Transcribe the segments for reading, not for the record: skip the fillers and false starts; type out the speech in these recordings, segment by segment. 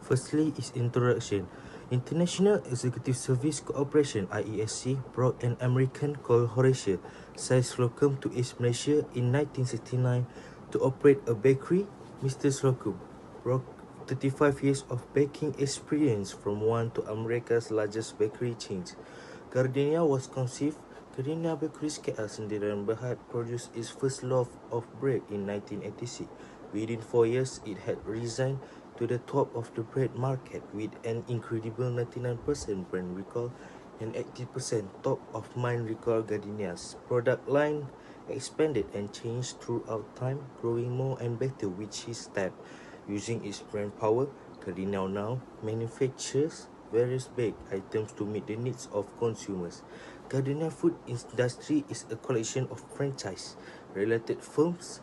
Firstly is introduction. International Executive Service Corporation (IESC) brought an American called Horatio Slocum to East Malaysia in 1969 to operate a bakery. Mr. Slocum brought 35 years of baking experience from one of America's largest bakery chains. Gardenia was conceived. Gardenia Bakeries KL Sendirian Berhad produced its first loaf of bread in 1986. Within 4 years, it had risen to the top of the bread market with an incredible 99% brand recall and 80% top of mind recall. Gardenia's product line expanded and changed throughout time, growing more and better with each step. Using its brand power, Gardenia now manufactures various baked items to meet the needs of consumers. Gardenia Food Industry is a collection of franchise-related firms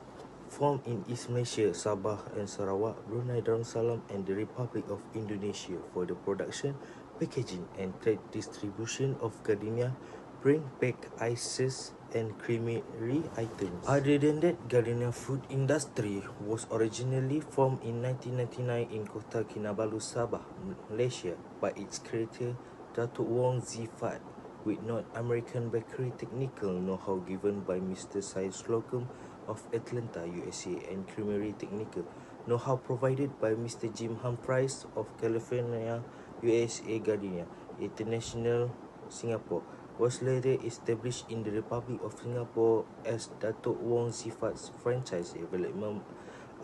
formed in East Malaysia, Sabah and Sarawak, Brunei Darussalam and the Republic of Indonesia for the production, packaging and trade distribution of Gardenia brand baked ices and creamery items. Other than that, Gardenia Food Industry was originally formed in 1999 in Kota Kinabalu, Sabah, Malaysia by its creator Datuk Wong Zifat, with North American bakery technical know-how given by Mr. Syed Slocum of Atlanta, USA, and creamery technical know-how provided by Mr. Jim Humphries of California, USA. Gardenia International Singapore was later established in the Republic of Singapore as Datuk Wong Zifat's franchise development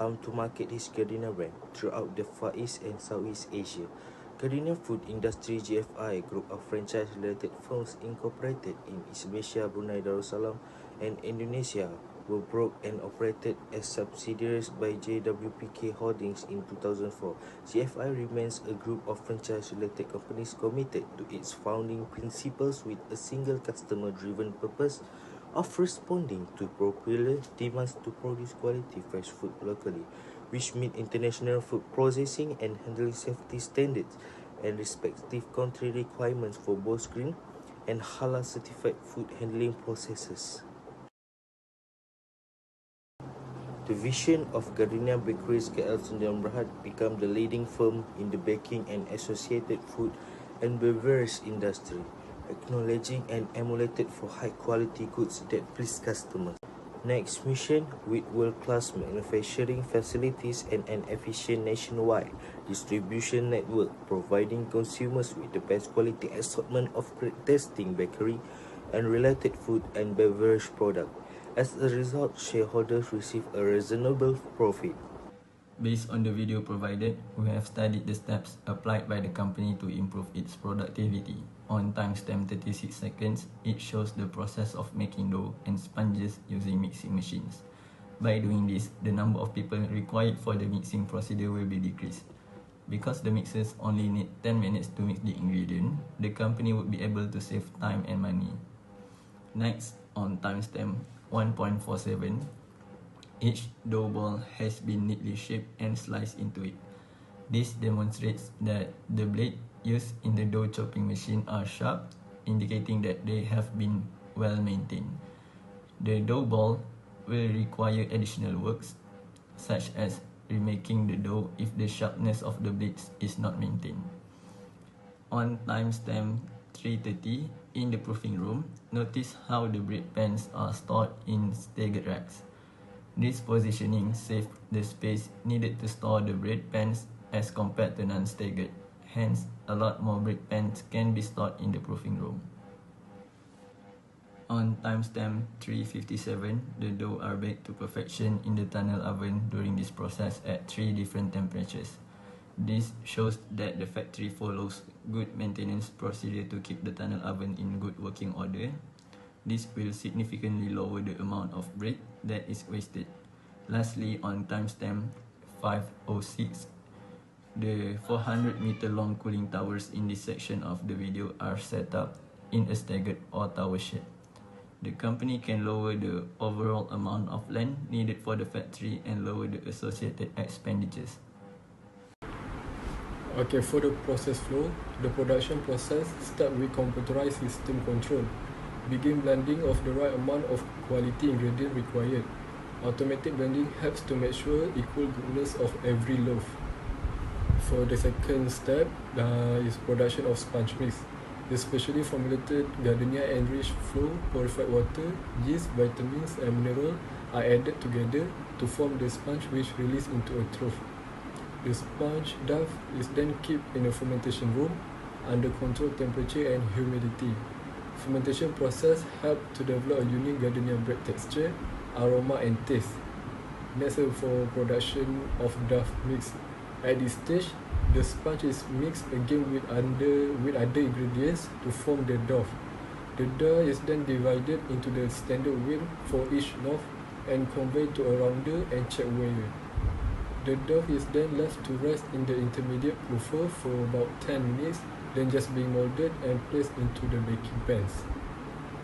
arm to market his Gardenia brand throughout the Far East and Southeast Asia. Gardenia Food Industry GFI group of franchise-related firms incorporated in East Malaysia, Brunei Darussalam, and Indonesia were brought and operated as subsidiaries by JWPK Holdings in 2004. GFI remains a group of franchise-related companies committed to its founding principles with a single customer-driven purpose of responding to popular demands to produce quality fresh food locally, which meet international food processing and handling safety standards and respective country requirements for both green and halal certified food handling processes. The vision of Gardenia Bakeries KL Sdn Bhd become the leading firm in the baking and associated food and beverage industry, acknowledging and emulated for high quality goods that please customers. Next mission, with world-class manufacturing facilities and an efficient nationwide distribution network, providing consumers with the best quality assortment of great tasting bakery and related food and beverage products. As a result, shareholders receive a reasonable profit. Based on the video provided, we have studied the steps applied by the company to improve its productivity. On timestamp 36 seconds, it shows the process of making dough and sponges using mixing machines. By doing this, the number of people required for the mixing procedure will be decreased. Because the mixers only need 10 minutes to mix the ingredient, the company would be able to save time and money. Next, on timestamp 1.47, each dough ball has been neatly shaped and sliced into it. This demonstrates that the blade used in the dough chopping machine are sharp, indicating that they have been well maintained. The dough ball will require additional works, such as remaking the dough if the sharpness of the blades is not maintained. On timestamp 3:30, in the proofing room, notice how the bread pans are stored in staggered racks. This positioning saves the space needed to store the bread pans as compared to non-staggered. Hence, a lot more bread pans can be stored in the proofing room. On timestamp 3:57, the dough are baked to perfection in the tunnel oven during this process at 3 different temperatures. This shows that the factory follows good maintenance procedure to keep the tunnel oven in good working order. This will significantly lower the amount of bread that is wasted. Lastly, on timestamp 5:06, the 400-meter long cooling towers in this section of the video are set up in a staggered or tower shape. The company can lower the overall amount of land needed for the factory and lower the associated expenditures. Okay, for the process flow, the production process start with computerized system control. Begin blending of the right amount of quality ingredient required. Automatic blending helps to make sure equal goodness of every loaf. For the second step is production of sponge mix. The specially formulated gardenia enriched flow, purified water, yeast, vitamins, and mineral are added together to form the sponge which release into a trough. The sponge dough is then kept in a fermentation room under controlled temperature and humidity. Fermentation process help to develop a unique gardenia bread texture, aroma, and taste. Next, for production of dough mix. At this stage, the sponge is mixed again with other ingredients to form the dough. The dough is then divided into the standard weight for each loaf and conveyed to a rounder and check weigher. The dough is then left to rest in the intermediate puffer for about 10 minutes, then just being molded and placed into the baking pans.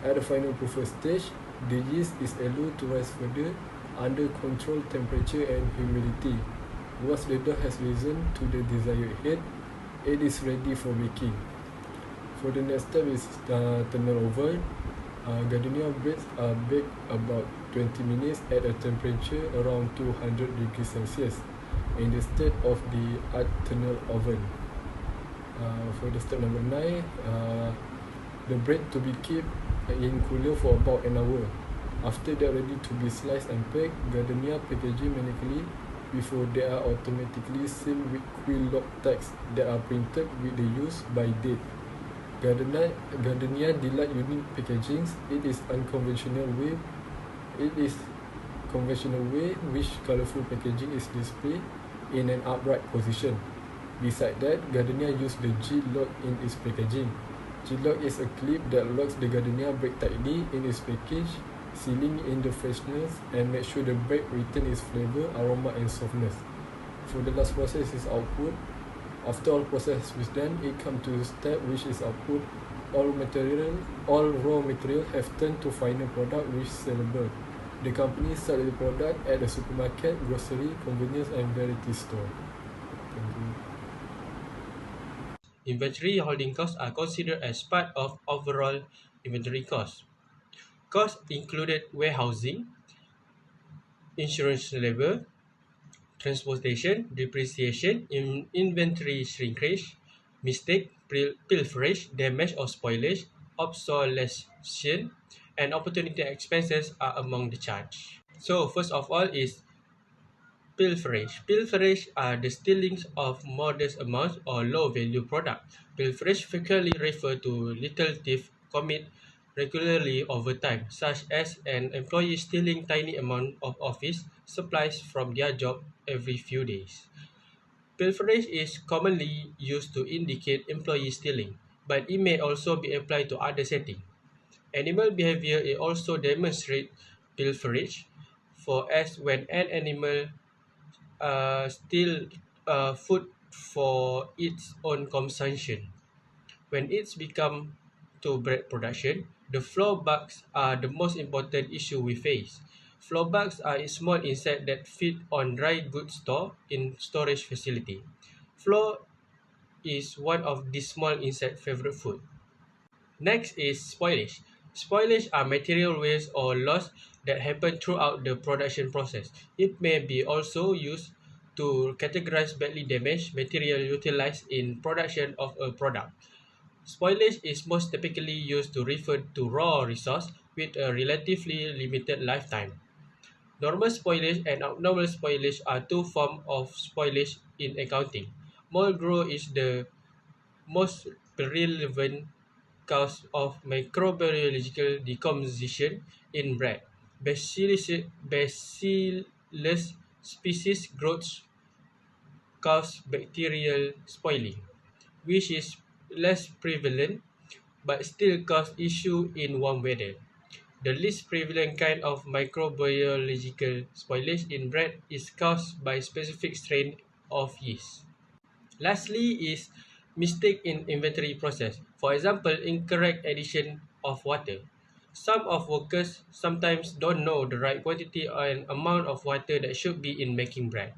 At the final puffer stage, the yeast is allowed to rise further under controlled temperature and humidity. Once the dough has risen to the desired height, it is ready for baking. For the next step is tunnel oven. Gardenia breads are baked about 20 minutes at a temperature around 200 degrees Celsius in the state of the art tunnel oven. For the step number 9, the bread to be kept in cooler for about an hour. After they are ready to be sliced and packed, gardenia packaging manually before they are automatically sealed with quill lock tags that are printed with the use by date. Gardenia delight unique packagings. It is conventional way which colorful packaging is displayed in an upright position. Beside that, Gardenia use the G-lock in its packaging. G-lock is a clip that locks the Gardenia bread tightly in its package, sealing in the freshness and make sure the bread retain its flavor, aroma, and softness. For the last process is output. After all process is done, it comes to the step which is output. All raw material have turned to final product which is sellable. The company sells the product at the supermarket, grocery, convenience, and variety store. Thank you. Inventory holding costs are considered as part of overall inventory costs. Costs included warehousing, insurance labor, transportation, depreciation, inventory shrinkage, mistake, pilferage, damage or spoilage, obsolescence, and opportunity expenses are among the charge. So first of all is pilferage. Pilferage are the stealings of modest amounts or low-value product. Pilferage frequently refer to little thieves commit regularly over time, such as an employee stealing tiny amount of office supplies from their job every few days. Pilferage is commonly used to indicate employee stealing, but it may also be applied to other settings. Animal behavior is also demonstrate pilferage, for as when an animal steal food for its own consumption. When it's become to bread production, the floor bugs are the most important issue we face. Floor bugs are small insects that feed on dry goods stored in storage facility. Floor is one of these small insect favorite food. Next is spoilage. Spoilage are material waste or loss that happen throughout the production process. It may be also used to categorize badly damaged material utilized in production of a product. Spoilage is most typically used to refer to raw resource with a relatively limited lifetime. Normal spoilage and abnormal spoilage are two forms of spoilage in accounting. Mold growth is the most relevant cause of microbiological decomposition in bread. Bacillus species growth cause bacterial spoiling, which is less prevalent but still cause issue in warm weather. The least prevalent kind of microbiological spoilage in bread is caused by specific strain of yeast. Lastly is mistake in inventory process. For example, incorrect addition of water. Some of workers sometimes don't know the right quantity and amount of water that should be in making bread.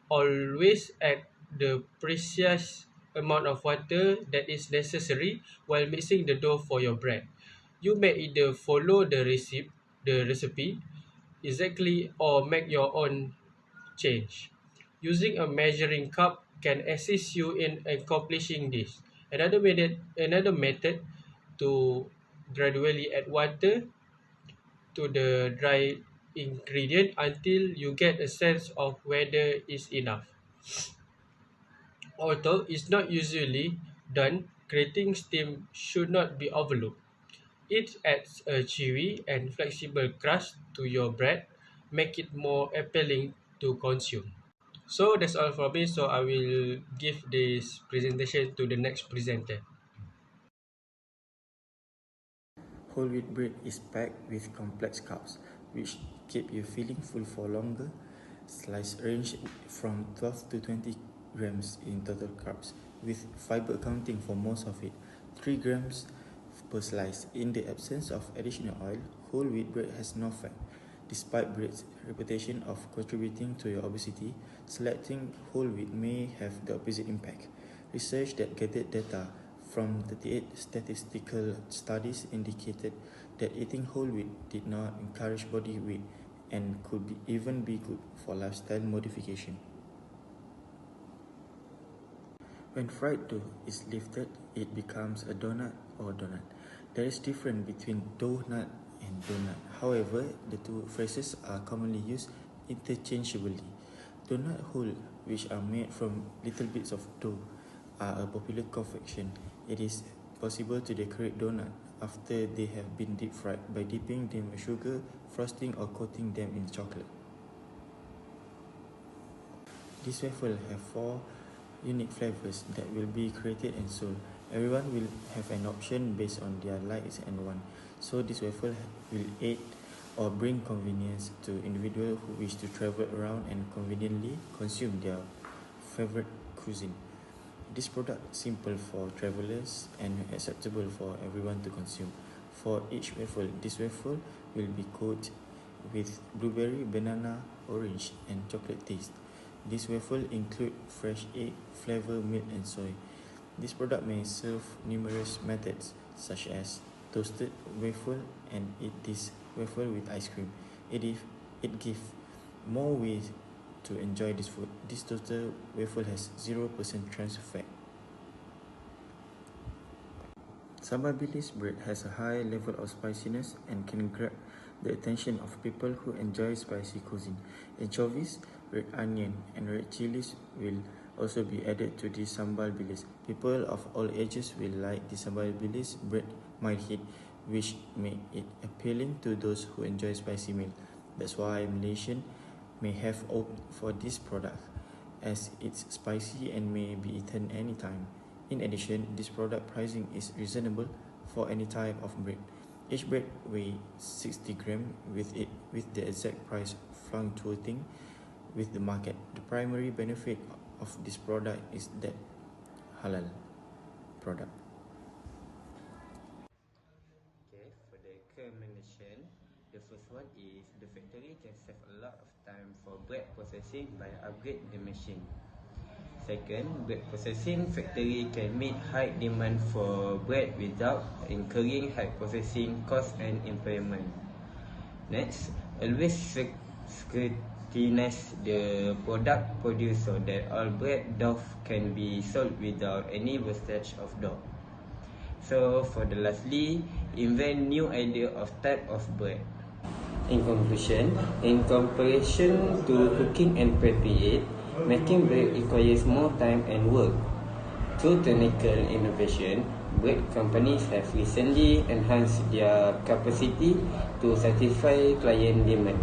Always add the precise amount of water that is necessary while mixing the dough for your bread. You may either follow the recipe exactly or make your own change. Using a measuring cup can assist you in accomplishing this. Another method to gradually add water to the dry ingredient until you get a sense of whether it's enough. Although it's not usually done, creating steam should not be overlooked. It adds a chewy and flexible crust to your bread, make it more appealing to consume. So that's all for me. So I will give this presentation to the next presenter. Whole wheat bread is packed with complex carbs, which keep you feeling full for longer. Slice range from 12 to 20 grams in total carbs, with fiber accounting for most of it, 3 grams per slice. In the absence of additional oil, whole wheat bread has no fat. Despite bread's reputation of contributing to your obesity, selecting whole wheat may have the opposite impact. Research that gathered data from 38 statistical studies indicated that eating whole wheat did not encourage body weight and could even be good for lifestyle modification. When fried dough is lifted, it becomes a donut or donut. There is difference between donut and donut. However, the two phrases are commonly used interchangeably. Donut hole, which are made from little bits of dough, are a popular confection. It is possible to decorate donuts after they have been deep fried by dipping them in sugar, frosting, or coating them in chocolate. These waffles have 4 unique flavors that will be created and sold. Everyone will have an option based on their likes and wants. So this waffle will aid or bring convenience to individuals who wish to travel around and conveniently consume their favorite cuisine. This product is simple for travelers and acceptable for everyone to consume. For each waffle, this waffle will be coated with blueberry, banana, orange, and chocolate taste. This waffle include fresh egg, flavored milk, and soy. This product may serve numerous methods, such as toasted waffle and eat this waffle with ice cream. It gives more ways to enjoy this food. This toasted waffle has 0% trans fat. Sambal bilis bread has a high level of spiciness and can grab the attention of people who enjoy spicy cuisine. Anchovies, red onion, and red chilies will also be added to this sambal bilis. People of all ages will like the sambal bilis bread mild heat, which make it appealing to those who enjoy spicy meal. That's why Malaysian may have opted for this product, as it's spicy and may be eaten anytime. In addition, this product pricing is reasonable for any type of bread. Each bread weighs 60 grams, with the exact price fluctuating with the market. The primary benefit of this product is that halal product. Okay, for the recommendation, the first one is the factory can save a lot of time for bread processing by upgrade the machine. Second, bread processing factory can meet high demand for bread without incurring high processing costs and employment. Next, always scrutinize the product produced so that all bread dough can be sold without any wastage of dough. So for the lastly, invent new idea of type of bread. In conclusion, in comparison to cooking and preparing it, making bread requires more time and work. Through technical innovation, bread companies have recently enhanced their capacity to satisfy client demand.